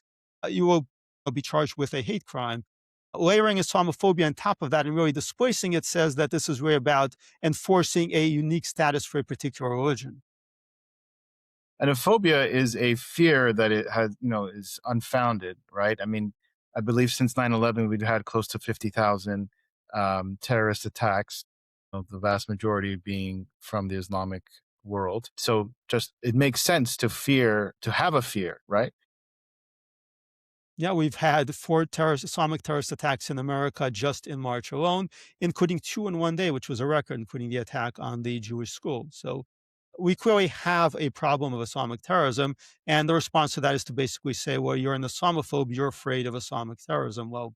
[SPEAKER 1] you will be charged with a hate crime. Layering Islamophobia on top of that and really displacing it says that this is really about enforcing a unique status for a particular religion.
[SPEAKER 2] And a phobia is a fear that it has, is unfounded, right? I mean, I believe since 9/11, we've had close to 50,000 terrorist attacks, the vast majority being from the Islamic world. So just it makes sense to have a fear, right?
[SPEAKER 1] Yeah, we've had four Islamic terrorist attacks in America just in March alone, including two in one day, which was a record, including the attack on the Jewish school. So we clearly have a problem of Islamic terrorism. And the response to that is to basically say, well, you're an Islamophobe, you're afraid of Islamic terrorism. Well,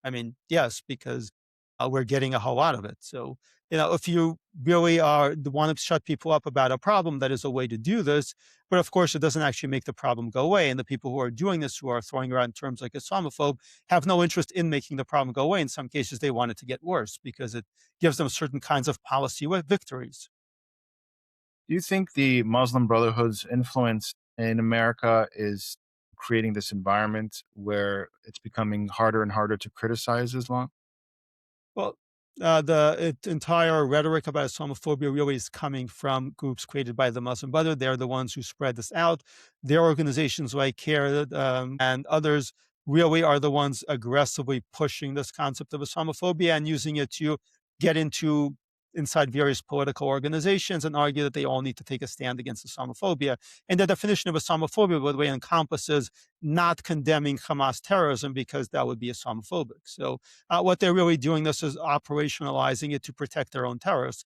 [SPEAKER 1] I mean, yes, because we're getting a whole lot of it. So, if you really want to shut people up about a problem, that is a way to do this. But of course, it doesn't actually make the problem go away. And the people who are doing this, who are throwing around terms like Islamophobe, have no interest in making the problem go away. In some cases, they want it to get worse because it gives them certain kinds of policy victories.
[SPEAKER 2] Do you think the Muslim Brotherhood's influence in America is creating this environment where it's becoming harder and harder to criticize Islam?
[SPEAKER 1] Well, entire rhetoric about Islamophobia really is coming from groups created by the Muslim Brotherhood. They're the ones who spread this out. Their organizations like CARE and others really are the ones aggressively pushing this concept of Islamophobia and using it to get inside various political organizations and argue that they all need to take a stand against Islamophobia. And the definition of Islamophobia, by the way, encompasses not condemning Hamas terrorism because that would be Islamophobic. So what they're really doing this is operationalizing it to protect their own terrorists.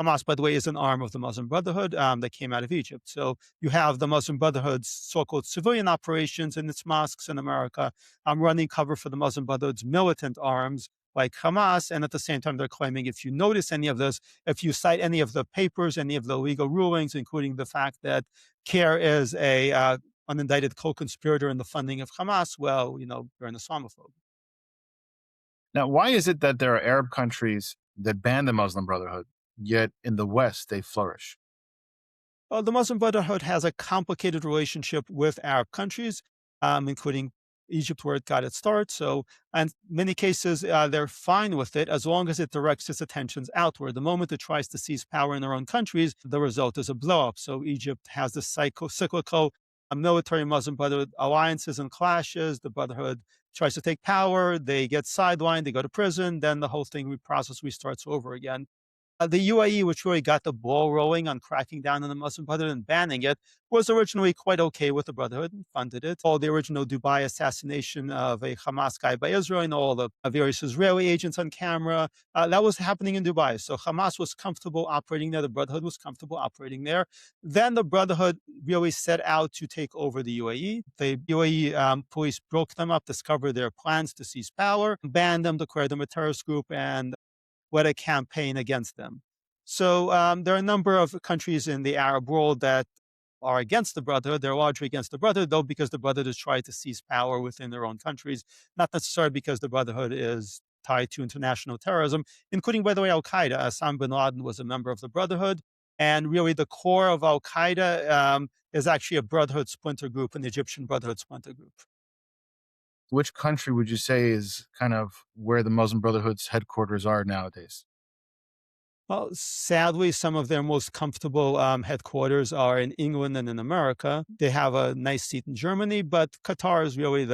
[SPEAKER 1] Hamas, by the way, is an arm of the Muslim Brotherhood that came out of Egypt. So you have the Muslim Brotherhood's so-called civilian operations in its mosques in America running cover for the Muslim Brotherhood's militant arms like Hamas. And at the same time, they're claiming if you notice any of this, if you cite any of the papers, any of the legal rulings, including the fact that CARE is a unindicted co-conspirator in the funding of Hamas, well, you're an Islamophobe.
[SPEAKER 2] Now, why is it that there are Arab countries that ban the Muslim Brotherhood, yet in the West they flourish?
[SPEAKER 1] Well, the Muslim Brotherhood has a complicated relationship with Arab countries, including Egypt, where it got its start. So, in many cases, they're fine with it as long as it directs its attentions outward. The moment it tries to seize power in their own countries, the result is a blow-up. So, Egypt has this cyclical military Muslim Brotherhood alliances and clashes. The Brotherhood tries to take power, they get sidelined, they go to prison, then the whole process restarts over again. The UAE, which really got the ball rolling on cracking down on the Muslim Brotherhood and banning it, was originally quite okay with the Brotherhood and funded it. All the original Dubai assassination of a Hamas guy by Israel and all the various Israeli agents on camera, that was happening in Dubai. So Hamas was comfortable operating there. The Brotherhood was comfortable operating there. Then the Brotherhood really set out to take over the UAE. The UAE police broke them up, discovered their plans to seize power, banned them, declared them a terrorist group, and led a campaign against them. So there are a number of countries in the Arab world that are against the Brotherhood. They're largely against the Brotherhood, though, because the Brotherhood has tried to seize power within their own countries, not necessarily because the Brotherhood is tied to international terrorism, including, by the way, Al-Qaeda. Osama bin Laden was a member of the Brotherhood. And really the core of Al-Qaeda is actually a Brotherhood splinter group, an Egyptian Brotherhood splinter group.
[SPEAKER 2] Which country would you say is kind of where the Muslim Brotherhood's headquarters are nowadays?
[SPEAKER 1] Well, sadly, some of their most comfortable headquarters are in England and in America. They have a nice seat in Germany, but Qatar is really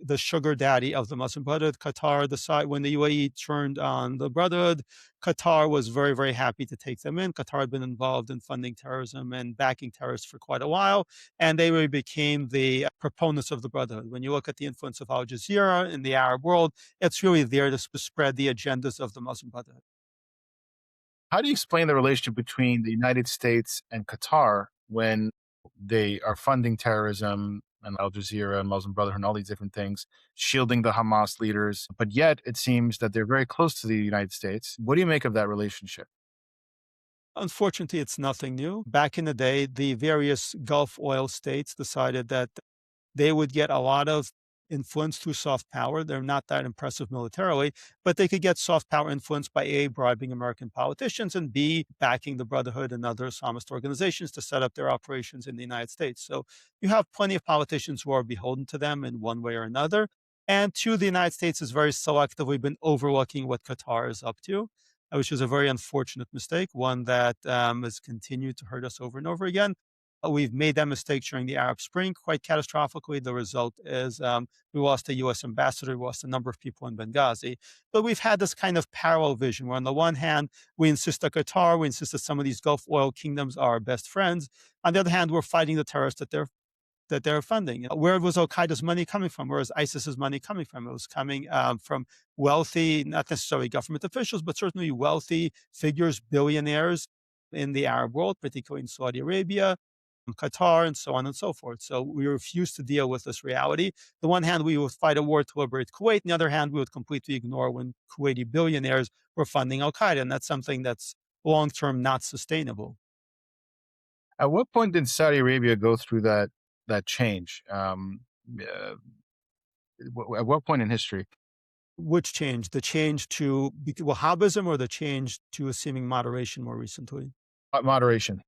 [SPEAKER 1] the sugar daddy of the Muslim Brotherhood. Qatar decided when the UAE turned on the Brotherhood, Qatar was very, very happy to take them in. Qatar had been involved in funding terrorism and backing terrorists for quite a while, and they really became the proponents of the Brotherhood. When you look at the influence of Al Jazeera in the Arab world, it's really there to spread the agendas of the Muslim Brotherhood.
[SPEAKER 2] How do you explain the relationship between the United States and Qatar when they are funding terrorism and Al Jazeera and Muslim Brotherhood and all these different things, shielding the Hamas leaders, but yet it seems that they're very close to the United States? What do you make of that relationship?
[SPEAKER 1] Unfortunately, it's nothing new. Back in the day, the various Gulf oil states decided that they would get a lot of influence through soft power. They're not that impressive militarily, but they could get soft power influence by A, bribing American politicians, and B, backing the Brotherhood and other Islamist organizations to set up their operations in the United States. So you have plenty of politicians who are beholden to them in one way or another. And two, the United States has very selectively been overlooking what Qatar is up to, which is a very unfortunate mistake, one that has continued to hurt us over and over again. We've made that mistake during the Arab Spring quite catastrophically. The result is we lost a U.S. ambassador, we lost a number of people in Benghazi. But we've had this kind of parallel vision where, on the one hand, we insist that Qatar, we insist that some of these Gulf oil kingdoms are our best friends. On the other hand, we're fighting the terrorists that they're funding. Where was Al Qaeda's money coming from? Where is ISIS's money coming from? It was coming from wealthy, not necessarily government officials, but certainly wealthy figures, billionaires in the Arab world, particularly in Saudi Arabia, Qatar, and so on and so forth. So we refuse to deal with this reality. The one hand, we would fight a war to liberate Kuwait. On the other hand, we would completely ignore when Kuwaiti billionaires were funding Al Qaeda, and that's something that's long term not sustainable.
[SPEAKER 2] At what point did Saudi Arabia go through that change? At what point in history?
[SPEAKER 1] Which change? The change to Wahhabism or the change to a seeming moderation more recently?
[SPEAKER 2] Moderation.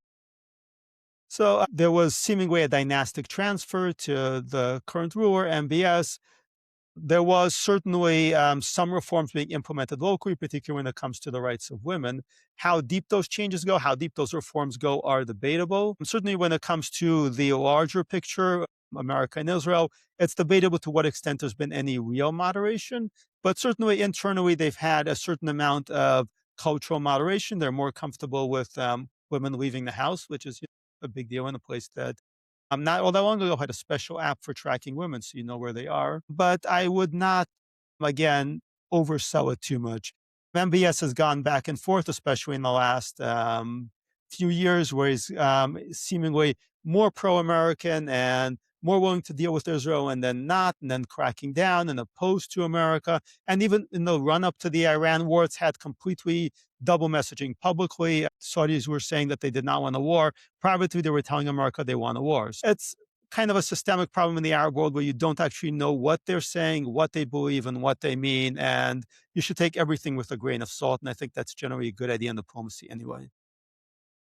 [SPEAKER 1] So there was seemingly a dynastic transfer to the current ruler, MBS. There was certainly some reforms being implemented locally, particularly when it comes to the rights of women. How deep those changes go, how deep those reforms go are debatable. And certainly when it comes to the larger picture, America and Israel, it's debatable to what extent there's been any real moderation. But certainly internally, they've had a certain amount of cultural moderation. They're more comfortable with women leaving the house, which is a big deal in a place that not all that long ago had a special app for tracking women, so you know where they are. But I would not, again, oversell it too much. MBS has gone back and forth, especially in the last few years, where he's seemingly more pro-American and more willing to deal with Israel and then not, and then cracking down and opposed to America. And even in the run-up to the Iran war, it's had completely double messaging. Publicly, Saudis were saying that they did not want a war. Privately, they were telling America they want a war. It's kind of a systemic problem in the Arab world where you don't actually know what they're saying, what they believe, and what they mean. And you should take everything with a grain of salt. And I think that's generally a good idea in diplomacy anyway.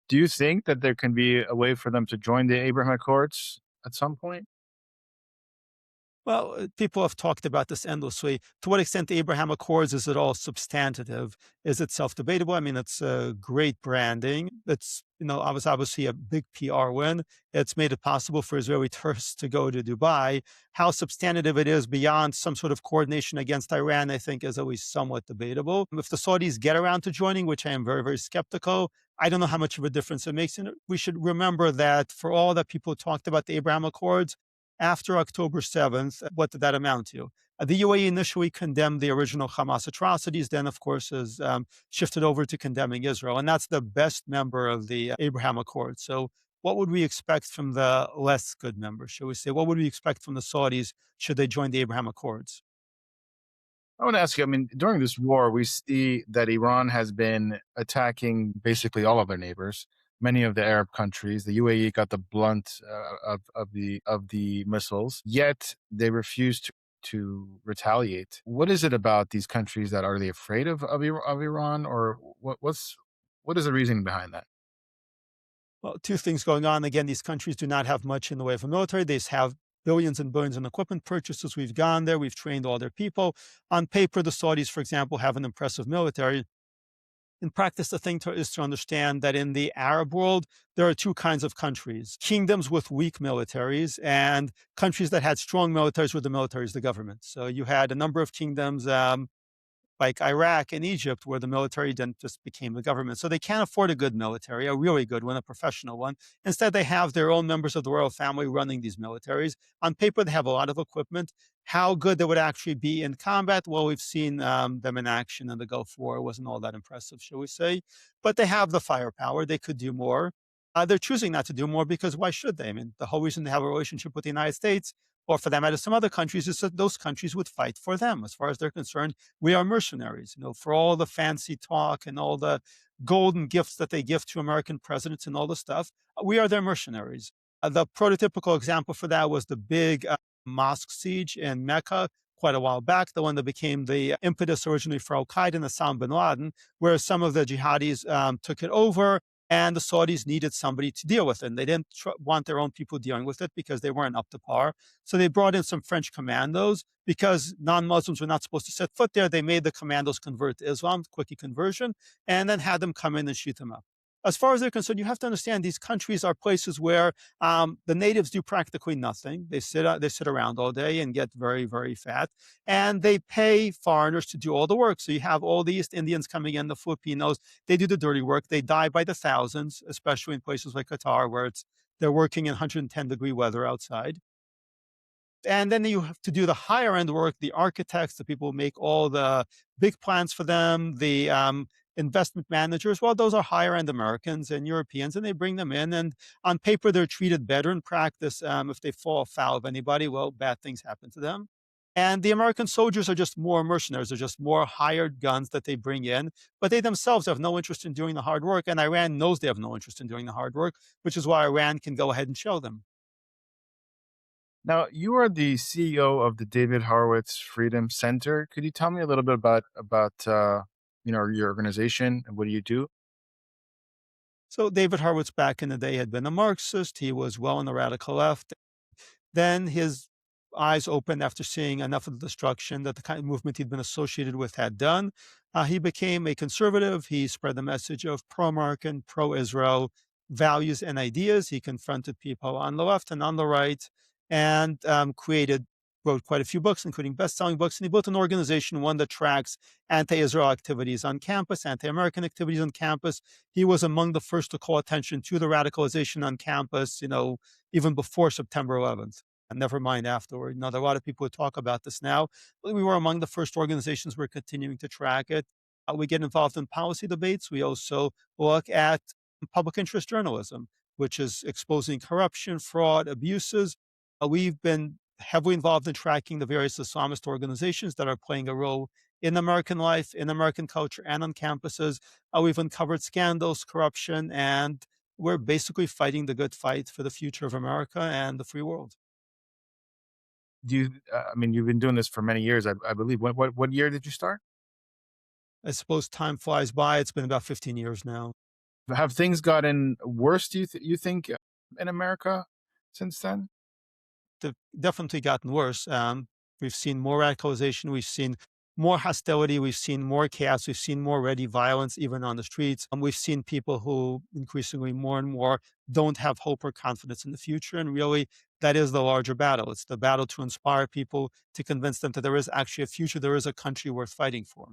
[SPEAKER 2] Do you think that there can be a way for them to join the Abraham Accords at some point?
[SPEAKER 1] Well, people have talked about this endlessly. To what extent the Abraham Accords is it all substantive? Is it self-debatable? I mean, it's great branding. It's was obviously a big PR win. It's made it possible for Israeli tourists to go to Dubai. How substantive it is beyond some sort of coordination against Iran, I think, is always somewhat debatable. If the Saudis get around to joining, which I am very, very skeptical, I don't know how much of a difference it makes. And we should remember that for all that people talked about the Abraham Accords, after October 7th, what did that amount to? The UAE initially condemned the original Hamas atrocities, then, of course, has shifted over to condemning Israel. And that's the best member of the Abraham Accords. So, what would we expect from the less good members, shall we say? What would we expect from the Saudis should they join the Abraham Accords?
[SPEAKER 2] I want to ask you, I mean, during this war, we see that Iran has been attacking basically all of their neighbors, many of the Arab countries. The UAE got the blunt of the missiles, yet they refuse to retaliate. What is it about these countries that are they afraid of Iran, or what is the reasoning behind that?
[SPEAKER 1] Well, two things going on. Again, these countries do not have much in the way of a military. They have billions and billions in equipment purchases. We've gone there. We've trained all their people. On paper, the Saudis, for example, have an impressive military. In practice, the thing is to understand that in the Arab world, there are two kinds of countries: kingdoms with weak militaries and countries that had strong militaries where the military is the government. So you had a number of kingdoms, like Iraq and Egypt, where the military then just became the government. So they can't afford a good military, a really good one, a professional one. Instead, they have their own members of the royal family running these militaries. On paper, they have a lot of equipment. How good they would actually be in combat, well, we've seen them in action in the Gulf War. It wasn't all that impressive, shall we say. But they have the firepower. They could do more. They're choosing not to do more because why should they? I mean, the whole reason they have a relationship with the United States, or for that matter, some other countries, is that those countries would fight for them. As far as they're concerned, we are mercenaries. For all the fancy talk and all the golden gifts that they give to American presidents and all the stuff, we are their mercenaries. The prototypical example for that was the big mosque siege in Mecca quite a while back, the one that became the impetus originally for Al Qaeda and Osama bin Laden, where some of the jihadis took it over. And the Saudis needed somebody to deal with it. And they didn't want their own people dealing with it because they weren't up to par. So they brought in some French commandos because non-Muslims were not supposed to set foot there. They made the commandos convert to Islam, quickie conversion, and then had them come in and shoot them up. As far as they're concerned, you have to understand these countries are places where the natives do practically nothing. They sit around all day and get very, very fat, and they pay foreigners to do all the work. So you have all the East Indians coming in, the Filipinos. They do the dirty work. They die by the thousands, especially in places like Qatar, where they're working in 110-degree weather outside. And then you have to do the higher end work, the architects, the people who make all the big plans for them, the investment managers. Well, those are higher end Americans and Europeans, and they bring them in. And on paper, they're treated better. In practice, if they fall foul of anybody, well, bad things happen to them. And the American soldiers are just more mercenaries. They're just more hired guns that they bring in, but they themselves have no interest in doing the hard work. And Iran knows they have no interest in doing the hard work, which is why Iran can go ahead and shell them.
[SPEAKER 2] Now, you are the CEO of the David Horowitz Freedom Center. Could you tell me a little bit about your organization and what do you do?
[SPEAKER 1] So David Horowitz back in the day had been a Marxist. He was well on the radical left. Then his eyes opened after seeing enough of the destruction that the kind of movement he'd been associated with had done. He became a conservative. He spread the message of pro-American, pro-Israel values and ideas. He confronted people on the left and on the right, and wrote quite a few books, including best-selling books. And he built an organization, one that tracks anti-Israel activities on campus, anti-American activities on campus. He was among the first to call attention to the radicalization on campus, even before September 11th. And never mind afterward. There are a lot of people who talk about this now, but we were among the first organizations. We're continuing to track it. We get involved in policy debates. We also look at public interest journalism, which is exposing corruption, fraud, abuses. We've been heavily involved in tracking the various Islamist organizations that are playing a role in American life, in American culture, and on campuses. We've uncovered scandals, corruption, and we're basically fighting the good fight for the future of America and the free world.
[SPEAKER 2] You've been doing this for many years, I believe. What year did you start?
[SPEAKER 1] I suppose time flies by. It's been about 15 years now.
[SPEAKER 2] Have things gotten worse, you think, in America since then?
[SPEAKER 1] They've definitely gotten worse. We've seen more radicalization. We've seen more hostility. We've seen more chaos. We've seen more ready violence, even on the streets. We've seen people who increasingly more and more don't have hope or confidence in the future. And really, that is the larger battle. It's the battle to inspire people, to convince them that there is actually a future, there is a country worth fighting for.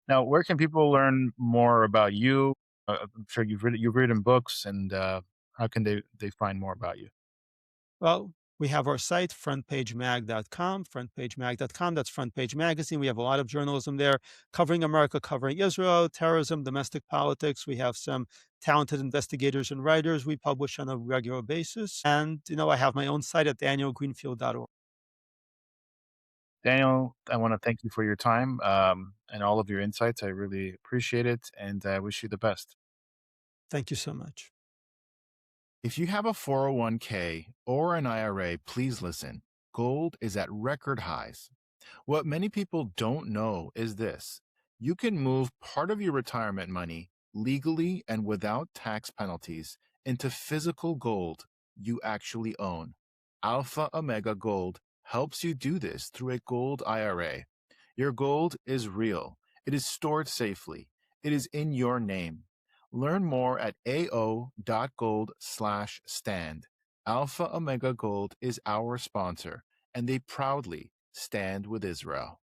[SPEAKER 2] Now, where can people learn more about you? I'm sure you've written books, and how can they find more about you?
[SPEAKER 1] Well, we have our site, frontpagemag.com, frontpagemag.com. That's Front Page Magazine. We have a lot of journalism there covering America, covering Israel, terrorism, domestic politics. We have some talented investigators and writers we publish on a regular basis. And, I have my own site at danielgreenfield.org.
[SPEAKER 2] Daniel, I want to thank you for your time and all of your insights. I really appreciate it, and I wish you the best.
[SPEAKER 1] Thank you so much.
[SPEAKER 2] If you have a 401k or an IRA, please listen. Gold is at record highs. What many people don't know is this: you can move part of your retirement money legally and without tax penalties into physical gold you actually own. Alpha Omega Gold helps you do this through a gold IRA. Your gold is real, It is stored safely. It is in your name. Learn more at ao.gold/stand. Alpha Omega Gold is our sponsor, and they proudly stand with Israel.